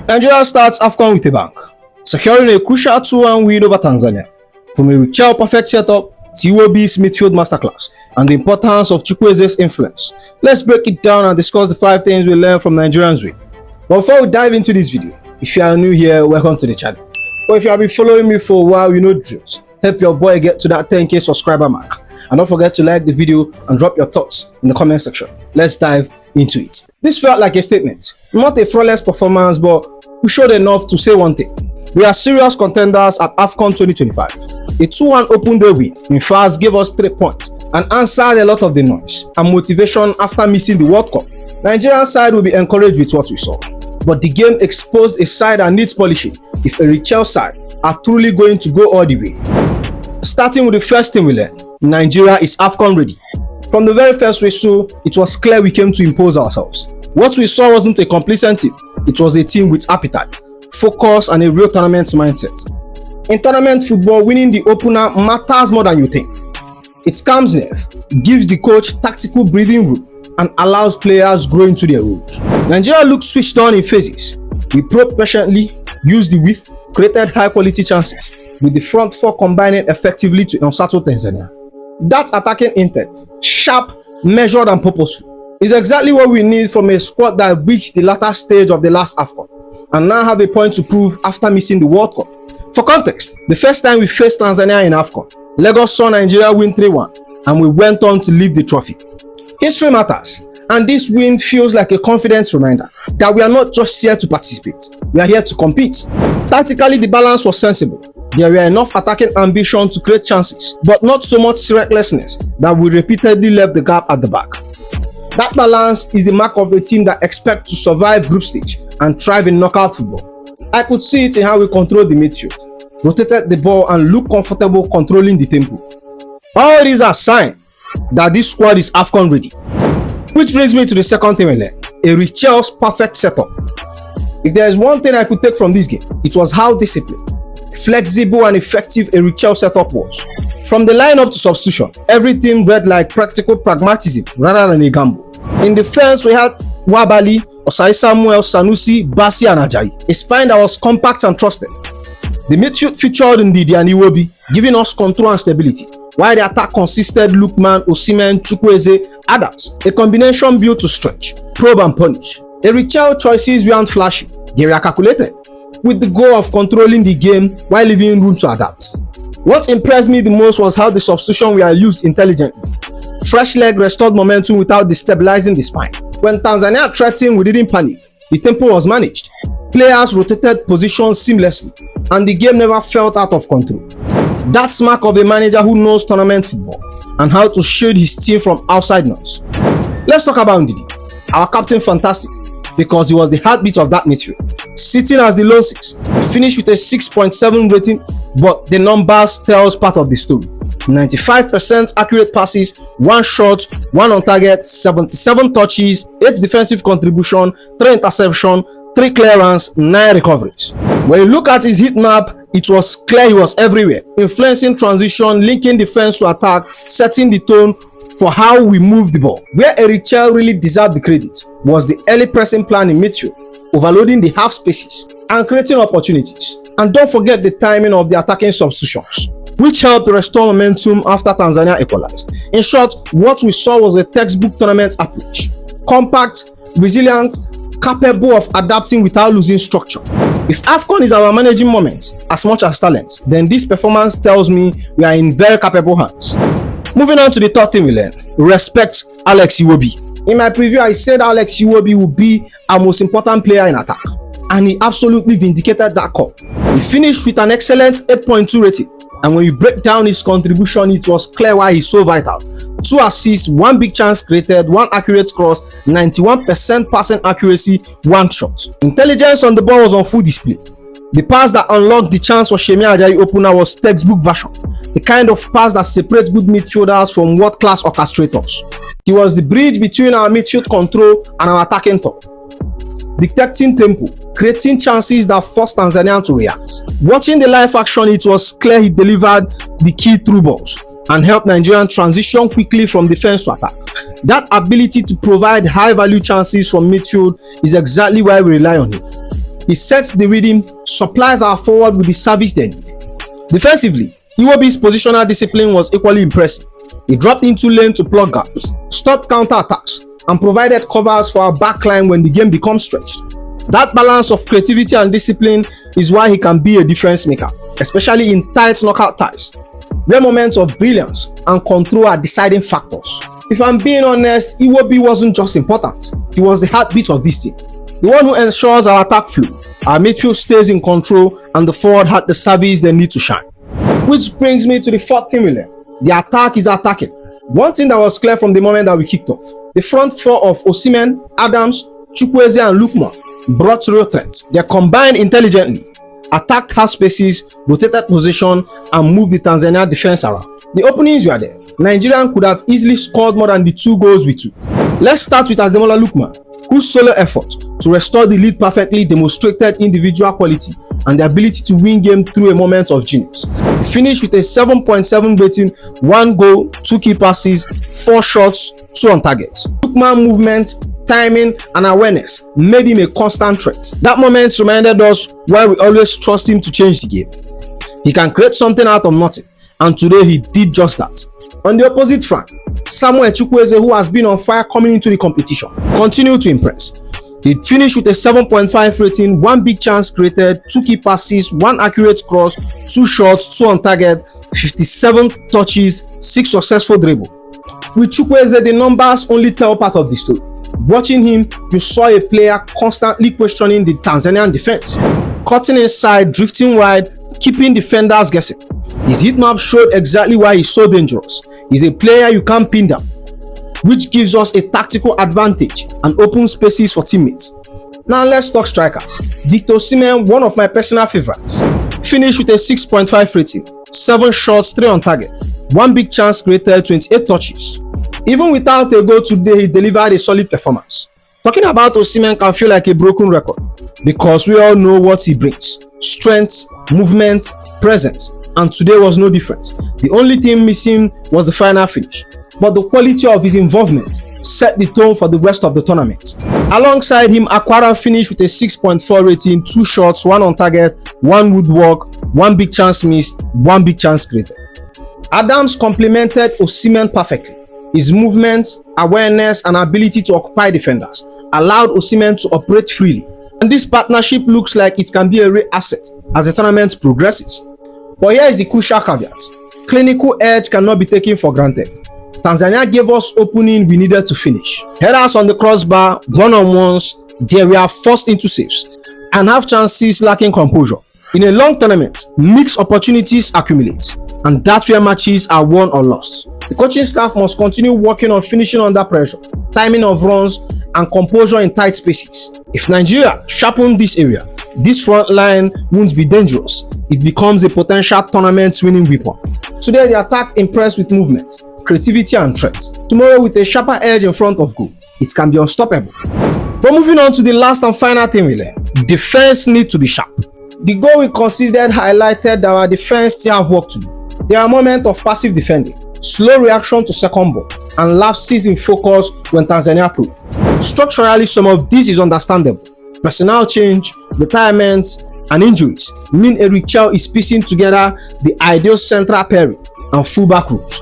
Nigeria starts AFCON with a bang, securing a crucial 2-1 win over Tanzania. From Eric Chelle perfect setup to Iwobi's midfield masterclass and the importance of Chukwueze's influence, let's break it down and discuss the 5 things we learned from Nigerians win. But before we dive into this video, if you are new here, welcome to the channel. But if you have been following me for a while, you know drills. Help your boy get to that 10k subscriber mark. And don't forget to like the video and drop your thoughts in the comment section. Let's dive into it. This felt like a statement. Not a flawless performance, but we showed enough to say one thing. We are serious contenders at AFCON 2025. A 2-1 open day win, in fact, gave us 3 points and answered a lot of the noise and motivation after missing the World Cup. Nigerian side will be encouraged with what we saw. But the game exposed a side that needs polishing if Eric Chelle side are truly going to go all the way. Starting with the first thing we learned, Nigeria is AFCON ready. From the very first whistle, it was clear we came to impose ourselves. What we saw wasn't a complacent team, it was a team with appetite, focus and a real tournament mindset. In tournament football, winning the opener matters more than you think. It calms nerve, gives the coach tactical breathing room and allows players grow into their roles. Nigeria looked switched on in phases. We probed patiently, used the width, created high quality chances, with the front four combining effectively to unsettle Tanzania. That attacking intent, sharp, measured and purposeful, is exactly what we need from a squad that reached the latter stage of the last AFCON and now have a point to prove after missing the World Cup. For context, the first time we faced Tanzania in AFCON, Lagos saw Nigeria win 3-1 and we went on to lift the trophy. History matters, and this win feels like a confidence reminder that we are not just here to participate, we are here to compete. Tactically, the balance was sensible. There were enough attacking ambition to create chances, but not so much recklessness that we repeatedly left the gap at the back. That balance is the mark of a team that expects to survive group stage and thrive in knockout football. I could see it in how we controlled the midfield, rotated the ball and looked comfortable controlling the tempo. All these are signs that this squad is AFCON ready. Which brings me to the second thing we learned, Eric Chelle's perfect setup. If there is one thing I could take from this game, it was how disciplined, flexible and effective Eric Chelle setup was. From the lineup to substitution, everything read like practical pragmatism rather than a gamble. In defense, we had Wabali, Osai Samuel, Sanusi, Basi and Ajayi, a spine that was compact and trusted. The midfield featured Ndidi and Iwobi, giving us control and stability, while the attack consisted Lookman, Osimhen, Chukwueze, Adams, a combination built to stretch, probe and punish. Eric Chelle choices weren't flashy, they were calculated, with the goal of controlling the game while leaving room to adapt. What impressed me the most was how the substitution were used intelligently. Fresh leg restored momentum without destabilizing the spine. When Tanzania threatened, we didn't panic. The tempo was managed. Players rotated positions seamlessly, and the game never felt out of control. That's mark of a manager who knows tournament football and how to shield his team from outside noise. Let's talk about Ndidi, our captain. Fantastic, because he was the heartbeat of that midfield. Sitting as the lone 6, he finished with a 6.7 rating, but the numbers tells part of the story. 95% accurate passes, 1 shot, 1 on target, 77 touches, 8 defensive contribution, 3 interception, 3 clearance, 9 recoveries. When you look at his heat map, it was clear he was everywhere, influencing transition, linking defense to attack, setting the tone for how we move the ball. Where Eric Chelle really deserved the credit was the early pressing plan in midfield, overloading the half spaces and creating opportunities. And don't forget the timing of the attacking substitutions, which helped restore momentum after Tanzania equalized. In short, what we saw was a textbook tournament approach, compact, resilient, capable of adapting without losing structure. If AFCON is our managing moment as much as talent, then this performance tells me we are in very capable hands. Moving on to the third thing we learned, respect Alex Iwobi. In my preview, I said Alex Iwobi would be our most important player in attack, and he absolutely vindicated that call. He finished with an excellent 8.2 rating, and when you break down his contribution, it was clear why he's so vital. 2 assists, 1 big chance created, 1 accurate cross, 91% passing accuracy, 1 shot. Intelligence on the ball was on full display. The pass that unlocked the chance for Samuel Chukwueze opener was textbook version, the kind of pass that separates good midfielders from world-class orchestrators. He was the bridge between our midfield control and our attacking thought, dictating tempo, creating chances that forced Tanzania to react. Watching the live action, it was clear he delivered the key through balls and helped Nigerians transition quickly from defense to attack. That ability to provide high-value chances from midfield is exactly why we rely on him. He sets the rhythm, supplies our forward with the service they need. Defensively, Iwobi's positional discipline was equally impressive. He dropped into lane to plug gaps, stopped counter-attacks, and provided covers for our backline when the game becomes stretched. That balance of creativity and discipline is why he can be a difference maker, especially in tight knockout ties, where moments of brilliance and control are deciding factors. If I'm being honest, Iwobi wasn't just important, he was the heartbeat of this team. The one who ensures our attack flow, our midfield stays in control, and the forward had the service they need to shine. Which brings me to the fourth thing we learned. The attack is attacking. One thing that was clear from the moment that we kicked off, the front four of Osimhen, Adams, Chukwueze and Lookman brought real threats. They combined intelligently, attacked half spaces, rotated position, and moved the Tanzania defense around. The openings were there. Nigeria could have easily scored more than the 2 goals we took. Let's start with Ademola Lookman, whose solo effort to restore the lead perfectly demonstrated individual quality and the ability to win game through a moment of genius. He finished with a 7.7 rating, 1 goal, 2 key passes, 4 shots, 2 on target. Lookman movement, timing and awareness made him a constant threat. That moment reminded us why we always trust him to change the game. He can create something out of nothing, and today he did just that. On the opposite front, Samuel Chukwueze, who has been on fire coming into the competition, continued to impress. He finished with a 7.5 rating, 1 big chance created, 2 key passes, 1 accurate cross, 2 shots, 2 on target, 57 touches, 6 successful dribbles. With Chukwueze, the numbers only tell part of the story. Watching him, you saw a player constantly questioning the Tanzanian defense, cutting inside, drifting wide, keeping defenders guessing. His heat map showed exactly why he's so dangerous. He's a player you can't pin down, which gives us a tactical advantage and open spaces for teammates. Now let's talk strikers. Victor Osimhen, one of my personal favorites, finished with a 6.5 rating, 7 shots, 3 on target, 1 big chance created, 28 touches. Even without a goal today, he delivered a solid performance. Talking about Osimhen can feel like a broken record because we all know what he brings: strength, movement, presence, and today was no different. The only thing missing was the final finish, but the quality of his involvement set the tone for the rest of the tournament. Alongside him, Aquara finished with a 6.4 rating, 2 shots, 1 on target, 1 woodwork, 1 big chance missed, 1 big chance created. Adams complemented Osimhen perfectly. His movement, awareness, and ability to occupy defenders allowed Osimhen to operate freely. And this partnership looks like it can be a real asset as the tournament progresses. But here is the crucial caveat. Clinical edge cannot be taken for granted. Tanzania gave us opening we needed to finish. Headers on the crossbar, one-on-ones, they were forced into saves, and have chances lacking composure. In a long tournament, mixed opportunities accumulate, and that's where matches are won or lost. The coaching staff must continue working on finishing under pressure, timing of runs, and composure in tight spaces. If Nigeria sharpens this area, this front line won't be dangerous. It becomes a potential tournament winning weapon. Today, the attack impressed with movement, creativity, and threat. Tomorrow, with a sharper edge in front of goal, it can be unstoppable. But moving on to the last and final thing we learned, defense needs to be sharp. The goal we considered highlighted that our defense still have work to do. There are moments of passive defending, slow reaction to second ball, and lapses in focus when Tanzania proved. Structurally, some of this is understandable. Personnel change, retirements, and injuries mean Eric Chelle is piecing together the ideal central pairing and fullback routes.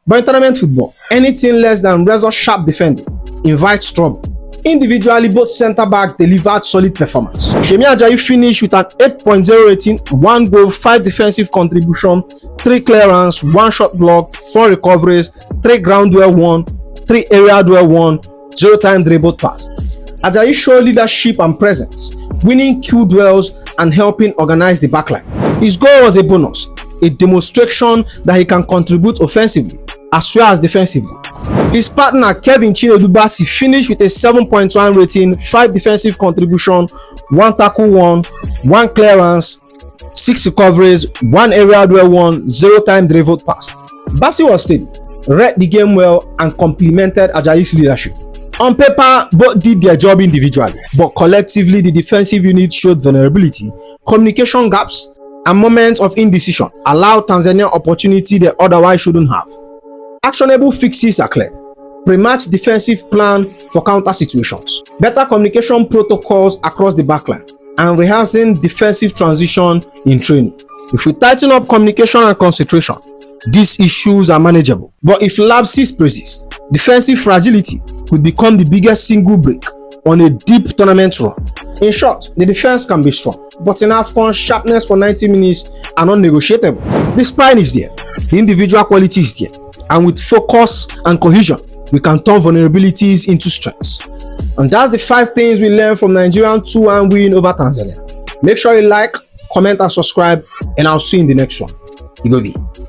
But in tournament football, anything less than razor-sharp defending invites trouble. Individually, both centre-back delivered solid performance. Shemi Ajayi finished with an 8.0 rating, 1 goal, 5 defensive contribution, 3 clearance, 1 shot blocked, 4 recoveries, 3 ground duel won, 3 area duel won, 0 time dribbled pass. Ajayi showed leadership and presence, winning key duels and helping organize the backline. His goal was a bonus, a demonstration that he can contribute offensively as well as defensively. His partner Kevin Chinedubasi finished with a 7.1 rating, 5 defensive contribution, 1 tackle won, 1 clearance, 6 recoveries, 1 area duel won, 0 time dribbled pass. Basi was steady, read the game well, and complemented Ajayi's leadership. On paper, both did their job individually, but collectively the defensive unit showed vulnerability, communication gaps, and moments of indecision allowed Tanzania opportunity they otherwise shouldn't have. Actionable fixes are clear. Pre-match defensive plan for counter situations, better communication protocols across the backline, and rehearsing defensive transition in training. If we tighten up communication and concentration, these issues are manageable. But if lapses persist, defensive fragility could become the biggest single break on a deep tournament run. In short, the defense can be strong, but in AFCON, sharpness for 90 minutes are non-negotiable. The spine is there, the individual quality is there, and with focus and cohesion, we can turn vulnerabilities into strengths. And that's the 5 things we learned from Nigerian 2-1 win over Tanzania. Make sure you like, comment, and subscribe, and I'll see you in the next one. Iwobi.